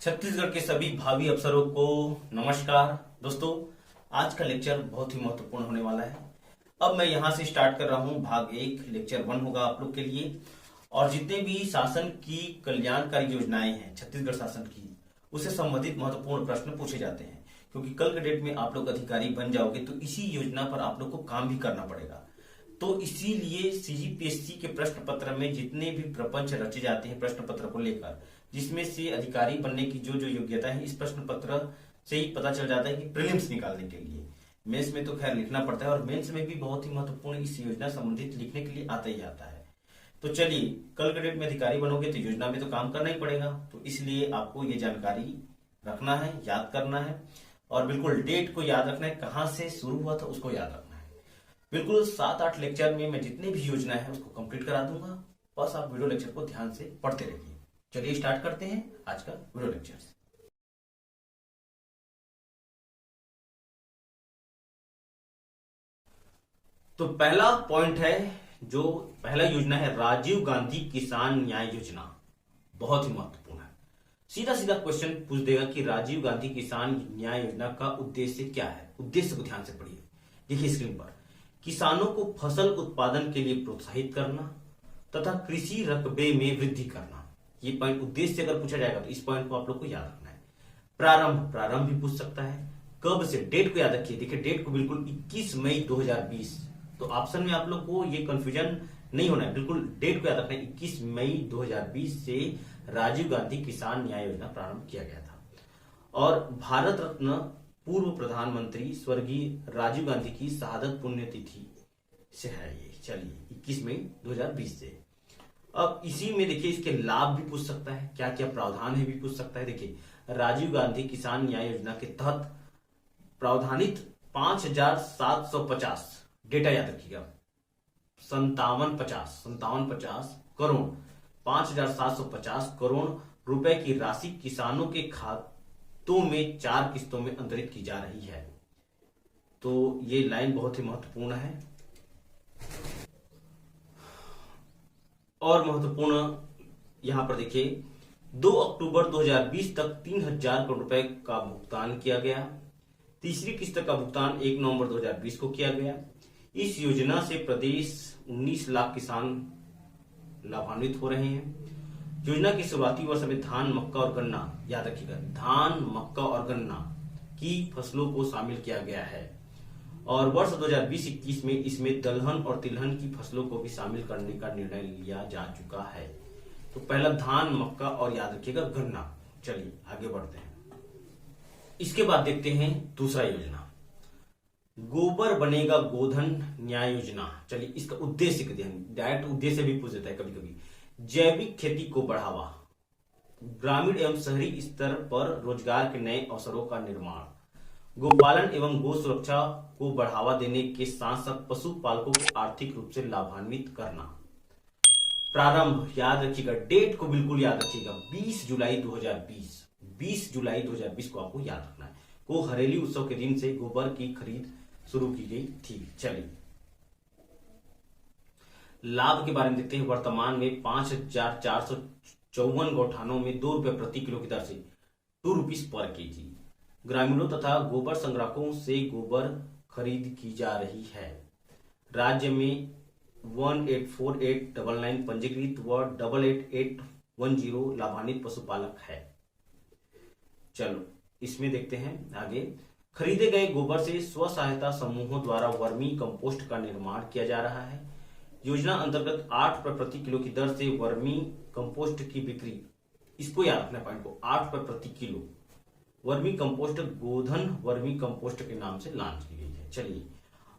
छत्तीसगढ़ के सभी भावी अफसरों को नमस्कार। दोस्तों, आज का लेक्चर बहुत ही महत्वपूर्ण होने वाला है। अब मैं यहां से स्टार्ट कर रहा हूं। भाग 1 लेक्चर 1 होगा आप लोग के लिए। और जितने भी शासन की कल्याणकारी योजनाएं हैं छत्तीसगढ़ शासन की, उससे संबंधित महत्वपूर्ण प्रश्न पूछे जाते हैं। क्योंकि कल के डेट में आप लोग अधिकारी बन जाओगे तो इसी योजना पर आप लोग को काम भी करना पड़ेगा। तो इसीलिए सीजीपीएससी के प्रश्न पत्र में जितने भी प्रपंच रचे जाते हैं प्रश्न पत्र को लेकर, जिसमें से अधिकारी बनने की जो जो योग्यता है इस प्रश्न पत्र से ही पता चल जाता है कि प्रीलिम्स निकालने के लिए। मेंस में तो खैर लिखना पड़ता है और मेंस में भी बहुत ही महत्वपूर्ण इस योजना संबंधित लिखने के लिए आता ही आता है। तो चलिए, कल के डेट में अधिकारी बनोगे तो योजना में तो काम करना ही पड़ेगा। तो इसलिए आपको ये जानकारी रखना है, याद करना है और बिल्कुल डेट को याद रखना है, कहां से शुरू हुआ था उसको याद रखना है। बिल्कुल 7-8 लेक्चर में मैं जितने भी योजना है उसको कंप्लीट करा दूंगा। बस आप वीडियो लेक्चर को ध्यान से पढ़ते रहिए। चलिए स्टार्ट करते हैं आज का वीडियो लेक्चर। तो पहला पॉइंट है, जो पहला योजना है राजीव गांधी किसान न्याय योजना। बहुत ही महत्वपूर्ण है। सीधा सीधा क्वेश्चन पूछ देगा कि राजीव गांधी किसान न्याय योजना का उद्देश्य क्या है। उद्देश्य को ध्यान से पढ़िए, देखिए स्क्रीन पर। किसानों को फसल उत्पादन के लिए प्रोत्साहित करना तथा कृषि रकबे में वृद्धि करना। ये पॉइंट उद्देश्य अगर पूछा जाएगा तो इस पॉइंट को आप लोग को याद रखना है। प्रारंभ भी पूछ सकता है। कब से, डेट को याद रखिए। देखिए डेट को बिल्कुल 21 मई 2020। तो ऑप्शन में आप लोग को ये कंफ्यूजन नहीं होना है, बिल्कुल डेट को याद रखना है। 21 मई 2020 से राजीव गांधी किसान न्याय योजना प्रारंभ किया गया था। और भारत रत्न पूर्व प्रधानमंत्री स्वर्गीय राजीव गांधी की शहादत पुण्यतिथि से है ये। चलिए 21 मई 2020 से। अब इसी में देखिए इसके लाभ भी पूछ सकता है, क्या क्या प्रावधान है भी पूछ सकता है। देखिए राजीव गांधी किसान न्याय योजना के तहत प्रावधानित 5,750, डेटा याद रखिएगा, 5750 करोड़, 5,750 करोड़ रुपए की राशि किसानों के खातों में 4 किस्तों में अंतरित की जा रही है। तो ये लाइन बहुत ही महत्वपूर्ण है। और महत्वपूर्ण यहां पर देखिए 2 अक्टूबर 2020 तक 3,000 करोड़ रुपए का भुगतान किया गया। तीसरी किस्त का भुगतान 1 नवंबर 2020 को किया गया। इस योजना से प्रदेश 19 लाख किसान लाभान्वित हो रहे हैं। योजना के शुरुआती वर्ष में धान, मक्का और गन्ना, याद रखिएगा, धान, मक्का और गन्ना की फसलों को शामिल किया गया है। और वर्ष 2020-21 में इसमें दलहन और तिलहन की फसलों को भी शामिल करने का निर्णय लिया जा चुका है। तो पहला धान, मक्का और याद रखिएगा गन्ना। चलिए आगे बढ़ते हैं। इसके बाद देखते हैं दूसरा योजना, गोबर बनेगा गोधन न्याय योजना। चलिए इसका उद्देश्य के ध्यान, डायरेक्ट उद्देश्य भी पूछ देता है कभी कभी। जैविक खेती को बढ़ावा, ग्रामीण एवं शहरी स्तर पर रोजगार के नए अवसरों का निर्माण, गोपालन एवं गो सुरक्षा को बढ़ावा देने के साथ साथ पशुपालकों को आर्थिक रूप से लाभान्वित करना। प्रारंभ याद रखिएगा, डेट को बिल्कुल याद रखिएगा, 20 जुलाई 2020। 20 जुलाई 2020 को आपको याद रखना है। वो हरेली उत्सव के दिन से गोबर की खरीद शुरू की गई थी। चलिए लाभ के बारे में देखते हैं। वर्तमान में 5,454 गौठानों में 2 रुपए प्रति किलो की दर से 2 रुपीज पर केजी ग्रामीणों तथा गोबर संग्राहकों से गोबर खरीद की जा रही है। राज्य में 184899 पंजीकृत व 88810 लाभान्वित पशुपालक है। चलो इसमें देखते हैं आगे। खरीदे गए गोबर से स्व सहायता समूहों द्वारा वर्मी कंपोस्ट का निर्माण किया जा रहा है। योजना अंतर्गत 8 रुपए प्रति किलो की दर से वर्मी कंपोस्ट की बिक्री, इसको याद रखना पॉइंट को, 8 रुपए प्रति किलो वर्मी कंपोस्ट गोधन वर्मी कंपोस्ट के नाम से लॉन्च की गई है। चलिए,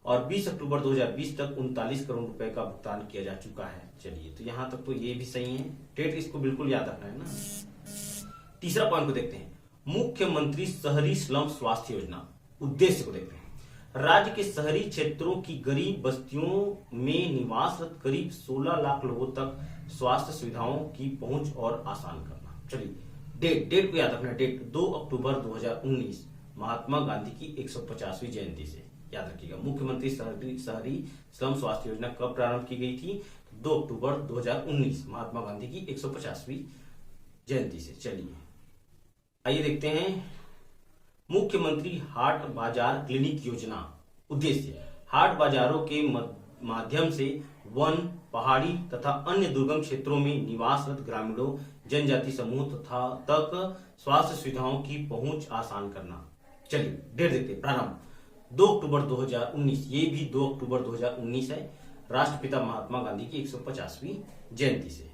और 20 अक्टूबर 2020 तक 39 करोड़ रुपए का भुगतान किया जा चुका है। चलिए तो यहां तक तो ये भी सही है। डेट इसको बिल्कुल याद रखना है ना। तीसरा पॉइंट को देखते हैं, मुख्यमंत्री शहरी स्लम स्वास्थ्य योजना। उद्देश्य को देखते हैं, राज्य के शहरी क्षेत्रों की गरीब बस्तियों में निवासरत करीब 16 लाख लोगों तक स्वास्थ्य सुविधाओं की पहुंच और आसान करना। चलिए डेट को याद रखना है। डेट 2 अक्टूबर 2019, महात्मा गांधी की 150वीं जयंती से, याद रखिएगा। मुख्यमंत्री शहरी श्रम स्वास्थ्य योजना कब प्रारंभ की गई थी? 2 अक्टूबर 2019, महात्मा गांधी की 150वीं जयंती से। चलिए आइए देखते हैं मुख्यमंत्री हाट बाजार क्लिनिक योजना। उद्देश्य, हाट बाजारों के माध्यम से वन, पहाड़ी तथा अन्य दुर्गम क्षेत्रों में निवासरत ग्रामीणों, जनजाति समूह तथा तक स्वास्थ्य सुविधाओं की पहुंच आसान करना। चलिए डेट देखते हैं। प्रारंभ 2 अक्टूबर 2019, ये भी 2 अक्टूबर 2019 है, राष्ट्रपिता महात्मा गांधी की 150वीं जयंती से।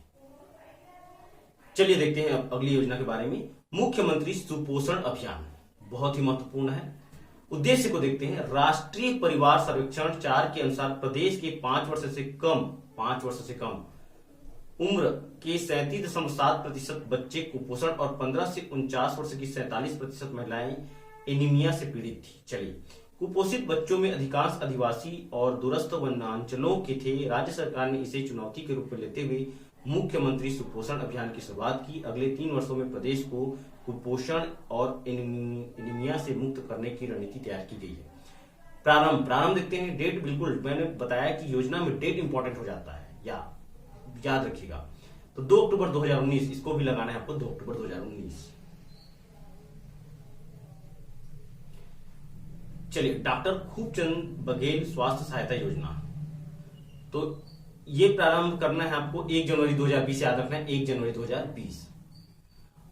चलिए देखते हैं अब अगली योजना के बारे में। मुख्यमंत्री सुपोषण अभियान बहुत ही महत्वपूर्ण है। उद्देश्य को देखते हैं। राष्ट्रीय परिवार सर्वेक्षण 4 के अनुसार प्रदेश के 5 वर्ष से कम उम्र के 37.7% बच्चे कुपोषण और 15 से 49 वर्ष की 47% महिलाएं एनीमिया से पीड़ित थी। चलिए, कुपोषित बच्चों में अधिकांश आदिवासी और दूरस्थ वनांचलों के थे। राज्य सरकार ने इसे चुनौती के रूप में लेते हुए मुख्यमंत्री सुपोषण अभियान की शुरुआत की। अगले 3 वर्षों में प्रदेश को कुपोषण और एनीमिया से मुक्त करने की रणनीति तैयार की गई है। प्रारंभ देखते हैं। डेट, बिल्कुल मैंने बताया कि योजना में डेट इंपॉर्टेंट हो जाता है, याद रखिएगा। तो 2 अक्टूबर 2019, इसको भी लगाना है आपको, 2 अक्टूबर 2019। चलिए, डॉक्टर खूबचंद बघेल स्वास्थ्य सहायता योजना, तो ये प्रारंभ करना है आपको 1 जनवरी 2020, याद रखना है 1 जनवरी 2020।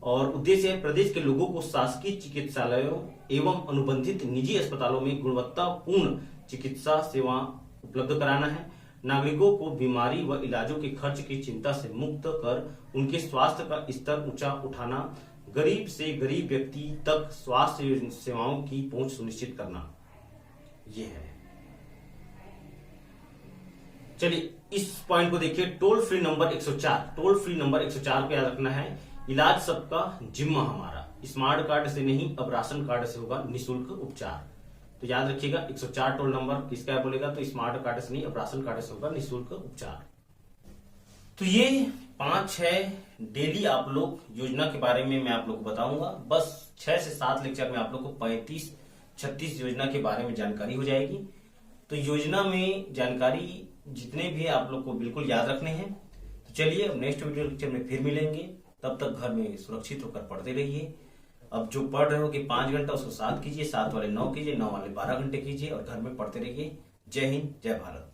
और उद्देश्य है प्रदेश के लोगों को शासकीय चिकित्सालयों एवं अनुबंधित निजी अस्पतालों में गुणवत्तापूर्ण चिकित्सा सेवा उपलब्ध कराना है। नागरिकों को बीमारी व इलाजों के खर्च की चिंता से मुक्त कर उनके स्वास्थ्य का स्तर ऊंचा उठाना, गरीब से गरीब व्यक्ति तक स्वास्थ्य सेवाओं की पहुंच सुनिश्चित करना, ये है। चलिए इस पॉइंट को देखिए। टोल फ्री नंबर 104 को याद रखना है। इलाज सबका जिम्मा हमारा, स्मार्ट कार्ड से नहीं अब राशन कार्ड से होगा निःशुल्क उपचार। तो याद रखिएगा 104 टोल नंबर किसका बोलेगा, तो स्मार्ट कार्ड से नहीं अब राशन कार्ड से होगा निःशुल्क उपचार। तो ये 5 है डेली आप लोग योजना के बारे में मैं आप लोग को बताऊंगा। बस 6 से 7 लेक्चर में आप लोग को 35-36 योजना के बारे में जानकारी हो जाएगी। तो योजना में जानकारी जितने भी आप लोग को बिल्कुल याद रखने हैं। तो चलिए अब नेक्स्ट वीडियो लेक्चर में फिर मिलेंगे। तब तक घर में सुरक्षित होकर पढ़ते रहिए। अब जो पढ़ रहे हो कि 5 घंटा उसको 7 कीजिए, 7 वाले 9 कीजिए, 9 वाले 12 घंटे कीजिए और घर में पढ़ते रहिए। जय हिंद, जय भारत,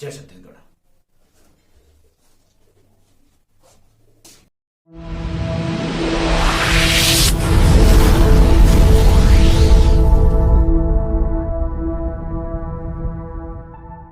जय छत्तीसगढ़।